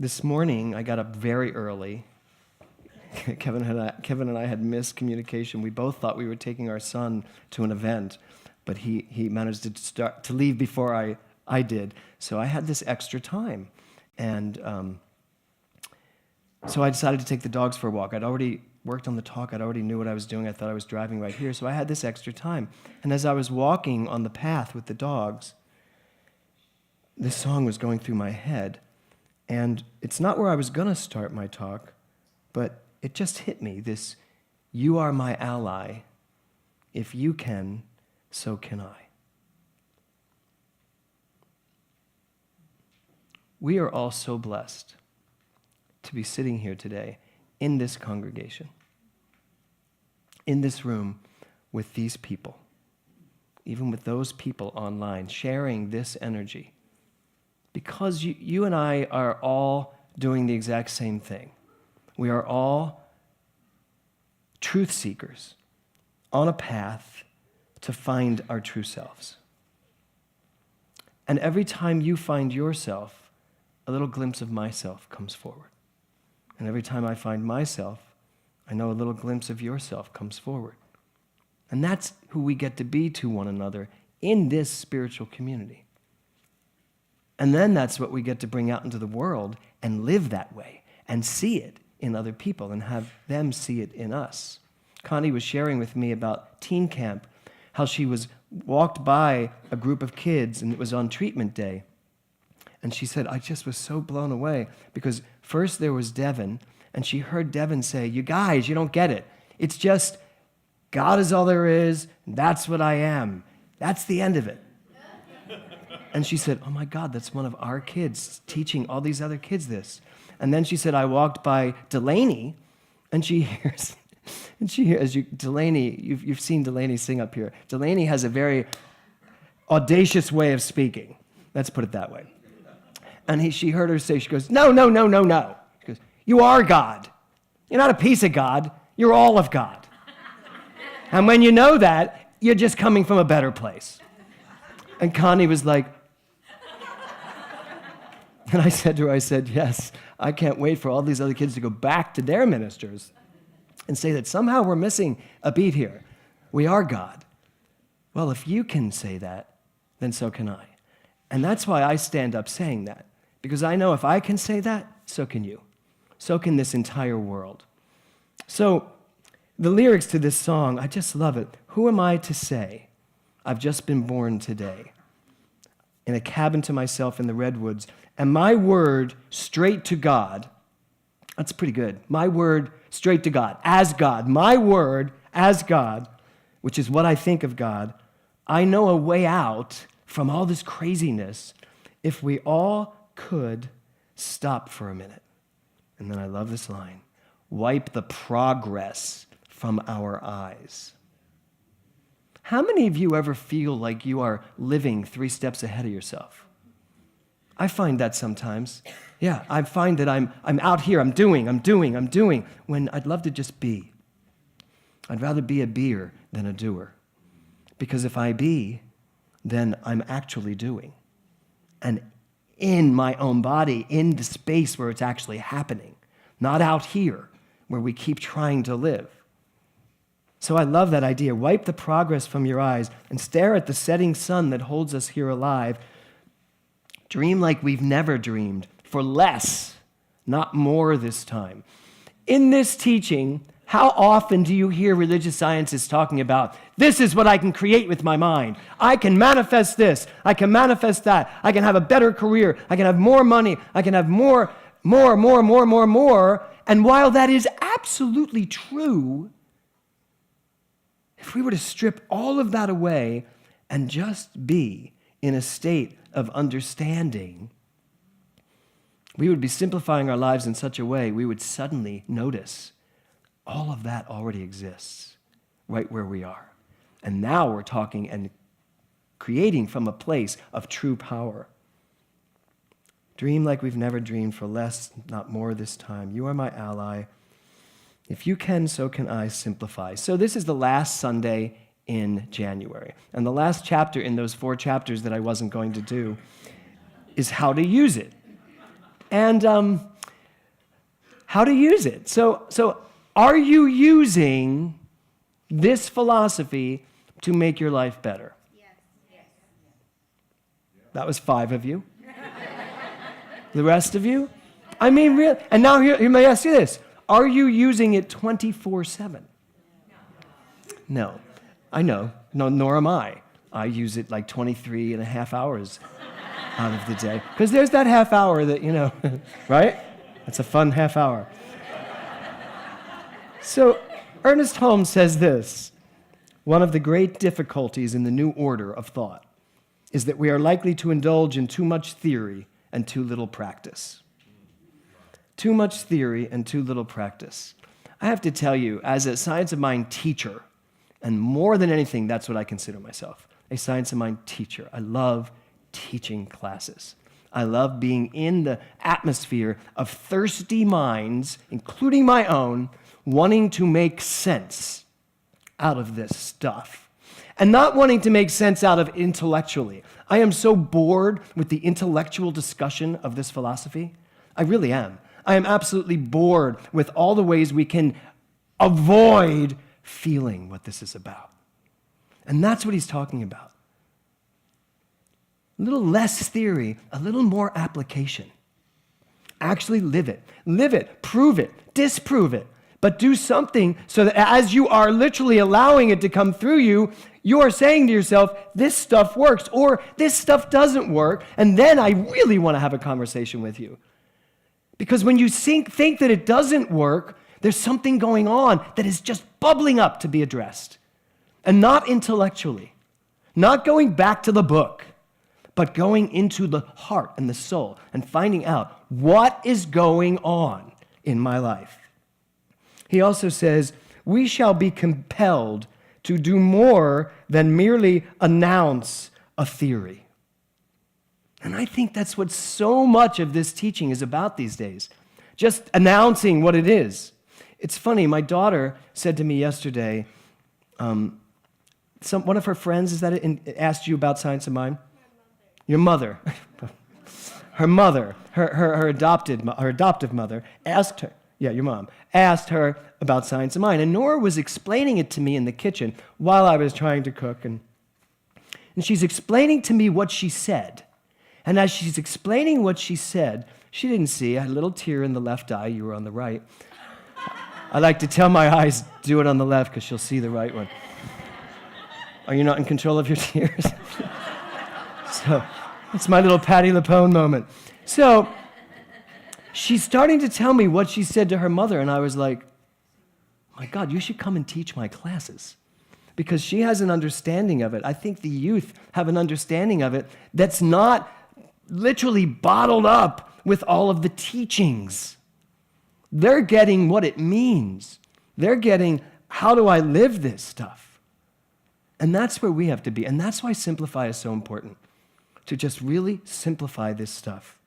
This morning, I got up very early. Kevin and I had miscommunication. We both thought we were taking our son to an event, but he managed to leave before I did. So I had this extra time. And so I decided to take the dogs for a walk. I'd already worked on the talk. I'd already knew what I was doing. I thought I was driving right here. So I had this extra time. And as I was walking on the path with the dogs, this song was going through my head. And it's not where I was going to start my talk, but it just hit me, this, you are my ally. If you can, so can I. We are all so blessed to be sitting here today in this congregation, in this room with these people, even with those people online, sharing this energy. Because you and I are all doing the exact same thing. We are all truth seekers on a path to find our true selves. And every time you find yourself, a little glimpse of myself comes forward. And every time I find myself, I know a little glimpse of yourself comes forward. And that's who we get to be to one another in this spiritual community. And then that's what we get to bring out into the world and live that way and see it in other people and have them see it in us. Connie was sharing with me about teen camp, how she walked by a group of kids and it was on treatment day. And she said, I just was so blown away because first there was Devin and she heard Devin say, you guys, you don't get it. It's just God is all there is. And that's what I am. That's the end of it. And she said, oh my God, that's one of our kids teaching all these other kids this. And then she said, I walked by Delaney, and she hears, Delaney, you've seen Delaney sing up here. Delaney has a very audacious way of speaking. Let's put it that way. And she heard her say, she goes, no. She goes, you are God. You're not a piece of God. You're all of God. And when you know that, you're just coming from a better place. And Connie was like, and I said to her, yes, I can't wait for all these other kids to go back to their ministers and say that somehow we're missing a beat here. We are God. Well, if you can say that, then so can I. And that's why I stand up saying that, because I know if I can say that, so can you. So can this entire world. So the lyrics to this song, I just love it. Who am I to say I've just been born today in a cabin to myself in the redwoods, and my word straight to God, that's pretty good. My word straight to God, as God, my word as God, which is what I think of God, I know a way out from all this craziness if we all could stop for a minute. And then I love this line, wipe the progress from our eyes. How many of you ever feel like you are living 3 steps ahead of yourself? I find that sometimes. Yeah, I find that I'm out here, I'm doing, when I'd love to just be. I'd rather be a beer than a doer. Because if I be, then I'm actually doing. And in my own body, in the space where it's actually happening, not out here where we keep trying to live. So I love that idea. Wipe the progress from your eyes and stare at the setting sun that holds us here alive. Dream like we've never dreamed, for less, not more this time. In this teaching, how often do you hear religious scientists talking about, this is what I can create with my mind. I can manifest this. I can manifest that. I can have a better career. I can have more money. I can have more. And while that is absolutely true, if we were to strip all of that away and just be in a state of understanding, we would be simplifying our lives in such a way we would suddenly notice all of that already exists right where we are. And now we're talking and creating from a place of true power. Dream like we've never dreamed, for less, not more this time. You are my ally. If you can, so can I. Simplify. So this is the last Sunday in January. And the last chapter in those 4 chapters that I wasn't going to do is how to use it. and how to use it. So are you using this philosophy to make your life better? Yes. That was 5 of you. The rest of you? I mean, really? And now here, let me ask you this. Are you using it 24/7? No. I know. No, nor am I. I use it like 23 and a half hours out of the day. Because there's that half hour that, right? That's a fun half hour. So Ernest Holmes says this: one of the great difficulties in the new order of thought is that we are likely to indulge in too much theory and too little practice. Too much theory and too little practice. I have to tell you, as a Science of Mind teacher, and more than anything, that's what I consider myself, a Science of Mind teacher. I love teaching classes. I love being in the atmosphere of thirsty minds, including my own, wanting to make sense out of this stuff. And not wanting to make sense out of intellectually. I am so bored with the intellectual discussion of this philosophy. I really am. I am absolutely bored with all the ways we can avoid feeling what this is about. And that's what he's talking about. A little less theory, a little more application. Actually live it. Live it, prove it, disprove it. But do something so that as you are literally allowing it to come through you, you are saying to yourself, this stuff works, or this stuff doesn't work, and then I really want to have a conversation with you. Because when you think that it doesn't work, there's something going on that is just bubbling up to be addressed. And not intellectually, not going back to the book, but going into the heart and the soul and finding out what is going on in my life. He also says, we shall be compelled to do more than merely announce a theory. And I think that's what so much of this teaching is about these days, just announcing what it is. It's funny, my daughter said to me yesterday, one of her friends, asked you about Science of Mind? Your mother. Her mother, her adoptive mother, asked her, your mom, asked her about Science of Mind. And Nora was explaining it to me in the kitchen while I was trying to cook. And she's explaining to me what she said. And as she's explaining what she said, she didn't see. I had a little tear in the left eye. You were on the right. I like to tell my eyes, do it on the left because she'll see the right one. Are you not in control of your tears? So it's my little Patti LuPone moment. So she's starting to tell me what she said to her mother, and I was like, my God, you should come and teach my classes. Because she has an understanding of it. I think the youth have an understanding of it that's not literally bottled up with all of the teachings. They're getting what it means. They're getting, how do I live this stuff? And that's where we have to be. And that's why Simplify is so important, to just really simplify this stuff.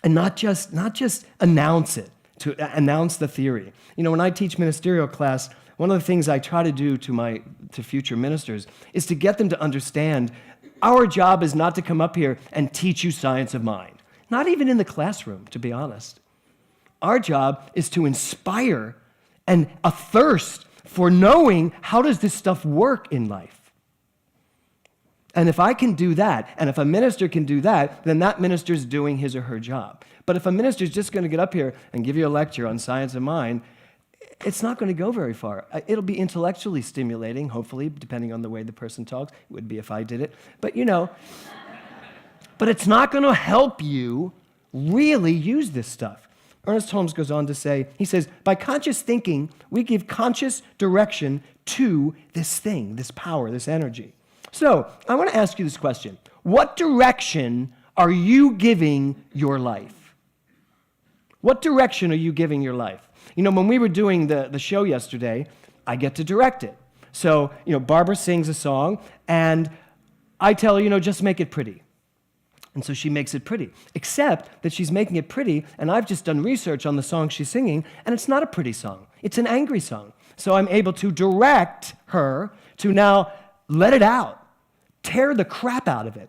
And not just announce it, to announce the theory. When I teach ministerial class, one of the things I try to do to future ministers is to get them to understand our job is not to come up here and teach you Science of Mind. Not even in the classroom, to be honest. Our job is to inspire and a thirst for knowing how does this stuff work in life. And if I can do that, and if a minister can do that, then that minister's doing his or her job. But if a minister's just going to get up here and give you a lecture on Science of Mind, it's not going to go very far. It'll be intellectually stimulating, hopefully, depending on the way the person talks. It would be if I did it. But but it's not going to help you really use this stuff. Ernest Holmes goes on to say, he says, by conscious thinking, we give conscious direction to this thing, this power, this energy. So I want to ask you this question. What direction are you giving your life? What direction are you giving your life? When we were doing the show yesterday, I get to direct it. So, Barbara sings a song, and I tell her, just make it pretty. And so she makes it pretty, except that she's making it pretty, and I've just done research on the song she's singing, and it's not a pretty song. It's an angry song. So I'm able to direct her to now let it out, tear the crap out of it,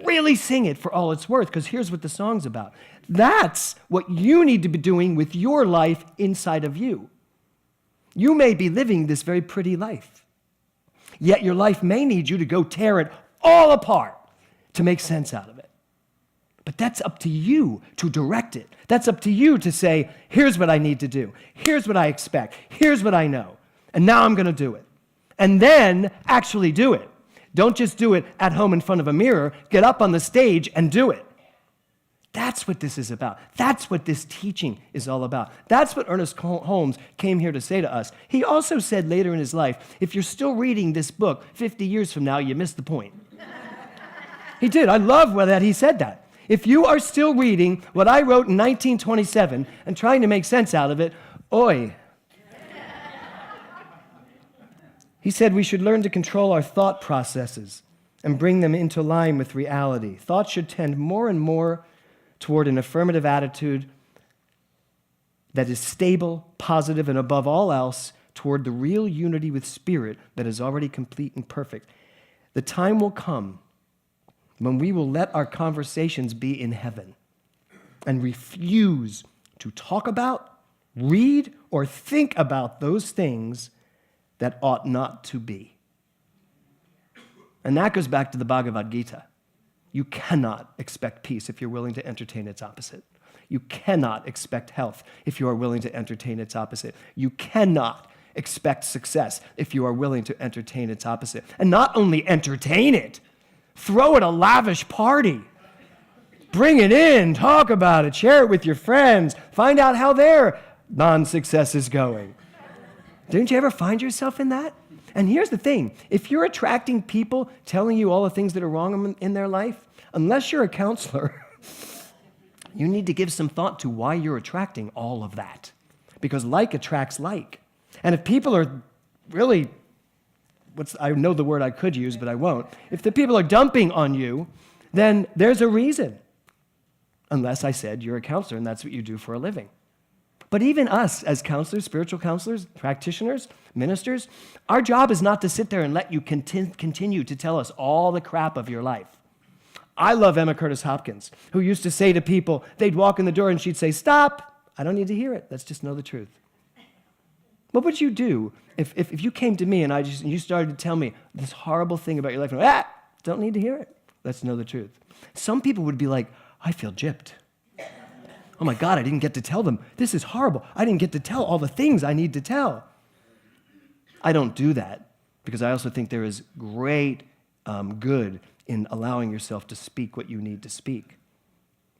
Really sing it for all it's worth, because here's what the song's about. That's what you need to be doing with your life inside of you. You may be living this very pretty life, yet your life may need you to go tear it all apart to make sense out of it. But that's up to you to direct it. That's up to you to say, here's what I need to do. Here's what I expect. Here's what I know. And now I'm going to do it. And then actually do it. Don't just do it at home in front of a mirror. Get up on the stage and do it. That's what this is about. That's what this teaching is all about. That's what Ernest Holmes came here to say to us. He also said later in his life, if you're still reading this book 50 years from now, you missed the point. He did. I love that he said that. If you are still reading what I wrote in 1927 and trying to make sense out of it, oi. He said we should learn to control our thought processes and bring them into line with reality. Thoughts should tend more and more toward an affirmative attitude that is stable, positive, and above all else, toward the real unity with spirit that is already complete and perfect. The time will come when we will let our conversations be in heaven and refuse to talk about, read, or think about those things that ought not to be. And that goes back to the Bhagavad Gita. You cannot expect peace if you're willing to entertain its opposite. You cannot expect health if you are willing to entertain its opposite. You cannot expect success if you are willing to entertain its opposite. And not only entertain it, throw it a lavish party. Bring it in, talk about it, share it with your friends, find out how their non-success is going. Didn't you ever find yourself in that? And here's the thing. If you're attracting people telling you all the things that are wrong in their life, unless you're a counselor, you need to give some thought to why you're attracting all of that. Because like attracts like. And if people are really, I know the word I could use, but I won't. If the people are dumping on you, then there's a reason. Unless I said you're a counselor and that's what you do for a living. But even us as counselors, spiritual counselors, practitioners, ministers, our job is not to sit there and let you continue to tell us all the crap of your life. I love Emma Curtis Hopkins, who used to say to people, they'd walk in the door and she'd say, stop, I don't need to hear it, let's just know the truth. What would you do if you came to me and you started to tell me this horrible thing about your life, and don't need to hear it, let's know the truth. Some people would be like, I feel gypped. Oh my God, I didn't get to tell them. This is horrible. I didn't get to tell all the things I need to tell. I don't do that because I also think there is great good in allowing yourself to speak what you need to speak.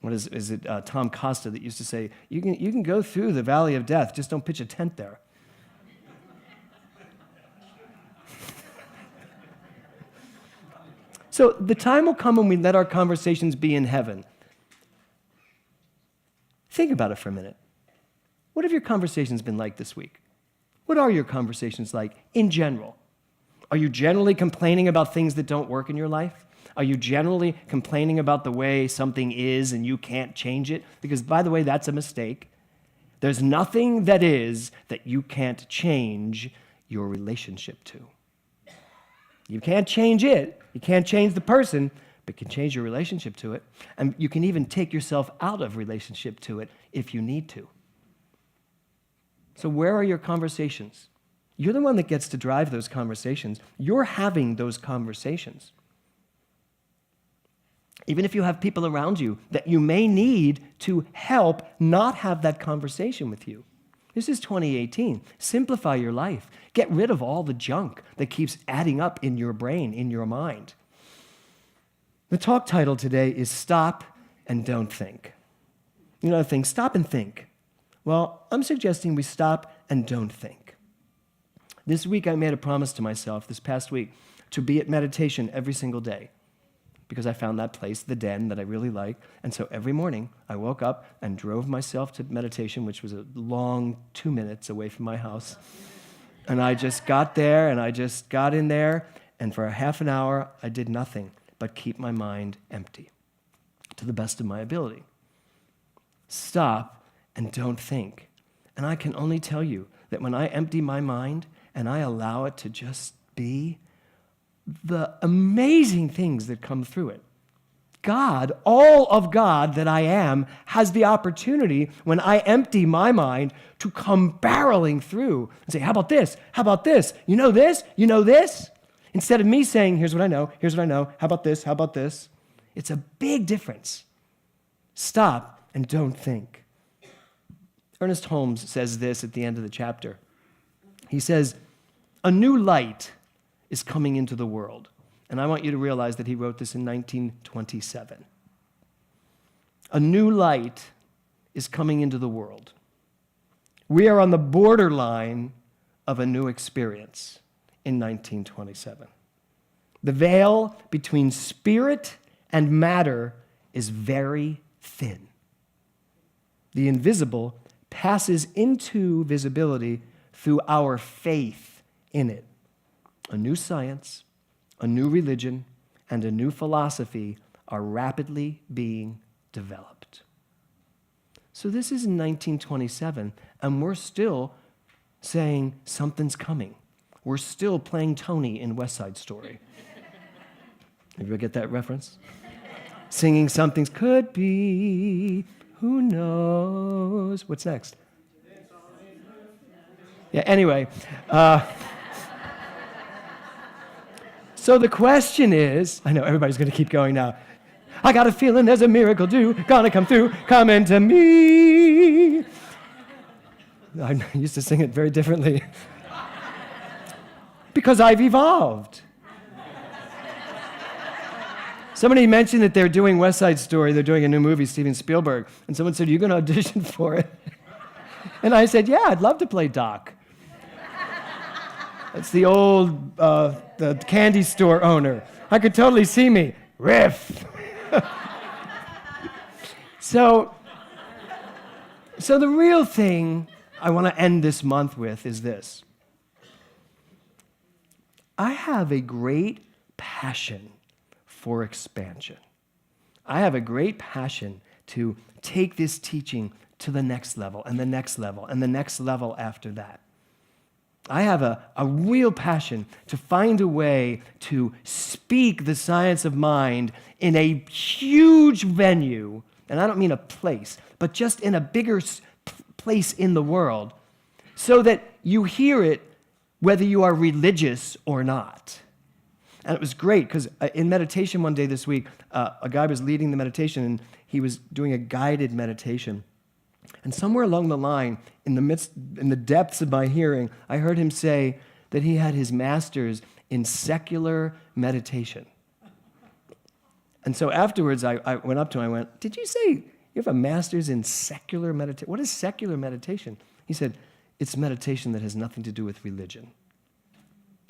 What is it Tom Costa that used to say, you can go through the valley of death, just don't pitch a tent there. So the time will come when we let our conversations be in heaven. Think about it for a minute. What have your conversations been like this week? What are your conversations like in general? Are you generally complaining about things that don't work in your life? Are you generally complaining about the way something is and you can't change it? Because, by the way, that's a mistake. There's nothing that is that you can't change your relationship to. You can't change it. You can't change the person, but you can change your relationship to it. And you can even take yourself out of relationship to it if you need to. So where are your conversations? You're the one that gets to drive those conversations. You're having those conversations. Even if you have people around you that you may need to help not have that conversation with you. This is 2018. Simplify your life. Get rid of all the junk that keeps adding up in your brain, in your mind. The talk title today is Stop and Don't Think. You know the thing, stop and think. Well, I'm suggesting we stop and don't think. This week I made a promise to myself, this past week, to be at meditation every single day because I found that place, the den, that I really like. And so every morning I woke up and drove myself to meditation, which was a long 2 minutes away from my house. And I just got there and I just got in there, and for a half an hour I did nothing but keep my mind empty to the best of my ability. Stop and don't think. And I can only tell you that when I empty my mind and I allow it to just be, the amazing things that come through it God, all of God that I am, has the opportunity when I empty my mind to come barreling through and say, how about this? How about this? You know this? You know this? Instead of me saying, here's what I know, here's what I know, how about this? How about this? It's a big difference. Stop and don't think. Ernest Holmes says this at the end of the chapter. He says, a new light is coming into the world. And I want you to realize that he wrote this in 1927. A new light is coming into the world. We are on the borderline of a new experience in 1927. The veil between spirit and matter is very thin. The invisible passes into visibility through our faith in it. A new science, a new religion, and a new philosophy are rapidly being developed. So this is in 1927, and we're still saying something's coming. We're still playing Tony in West Side Story. Everybody get that reference? Singing something's could be, who knows? What's next? Yeah, anyway. So the question is, I know everybody's going to keep going now. I got a feeling there's a miracle due, gonna come through, come into me. I used to sing it very differently. Because I've evolved. Somebody mentioned that they're doing West Side Story, they're doing a new movie, Steven Spielberg, and someone said, are you going to audition for it? And I said, yeah, I'd love to play Doc. It's the old, the candy store owner. I could totally see me. Riff. So the real thing I want to end this month with is this. I have a great passion for expansion. I have a great passion to take this teaching to the next level and the next level and the next level after that. I have a real passion to find a way to speak the science of mind in a huge venue, and I don't mean a place, but just in a bigger place in the world, so that you hear it whether you are religious or not. And it was great, because in meditation one day this week, a guy was leading the meditation, and he was doing a guided meditation. And somewhere along the line, in the depths of my hearing, I heard him say that he had his master's in secular meditation. And so afterwards, I went up to him, I went, did you say you have a master's in secular meditation? What is secular meditation? He said, it's meditation that has nothing to do with religion.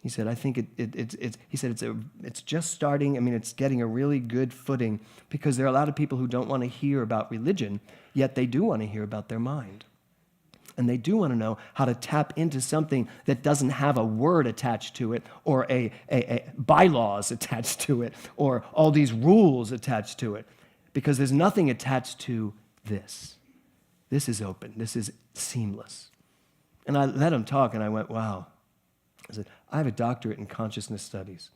He said, I think it's just starting. I mean, it's getting a really good footing, because there are a lot of people who don't want to hear about religion, yet they do want to hear about their mind. And they do want to know how to tap into something that doesn't have a word attached to it, or a bylaws attached to it, or all these rules attached to it, because there's nothing attached to this. This is open. This is seamless. And I let him talk, and I went, wow. I said, I have a doctorate in consciousness studies.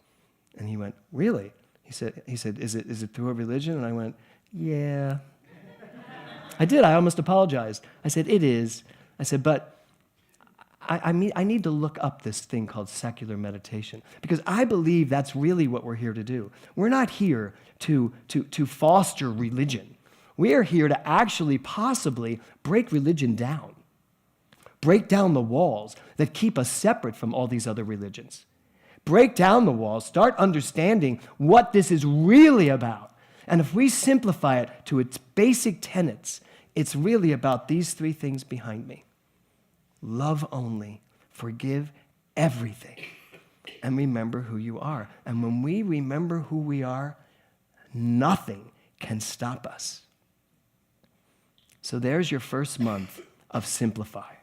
And he went, really? He said, is it through a religion? And I went, yeah. I did. I almost apologized. I said, it is. I said, but I need to look up this thing called secular meditation, because I believe that's really what we're here to do. We're not here to foster religion. We are here to actually possibly break religion down. Break down the walls that keep us separate from all these other religions. Break down the walls, start understanding what this is really about. And if we simplify it to its basic tenets, it's really about these three things behind me. Love only, forgive everything, and remember who you are. And when we remember who we are, nothing can stop us. So there's your first month of Simplify.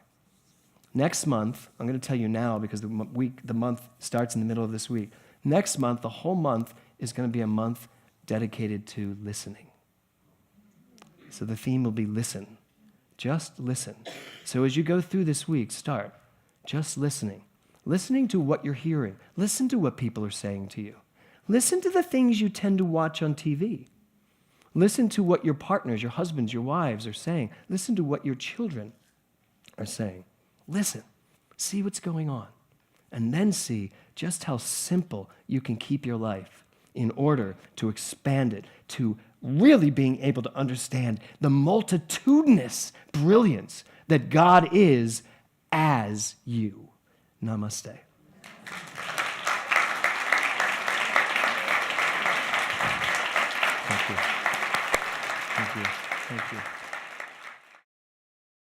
Next month, I'm going to tell you now, because the month starts in the middle of this week. Next month, the whole month is going to be a month dedicated to listening. So the theme will be listen. Just listen. So as you go through this week, start just listening. Listening to what you're hearing. Listen to what people are saying to you. Listen to the things you tend to watch on TV. Listen to what your partners, your husbands, your wives are saying. Listen to what your children are saying. Listen. See what's going on. And then see just how simple you can keep your life in order to expand it to really being able to understand the multitudinous brilliance that God is as you. Namaste. Thank you. Thank you. Thank you.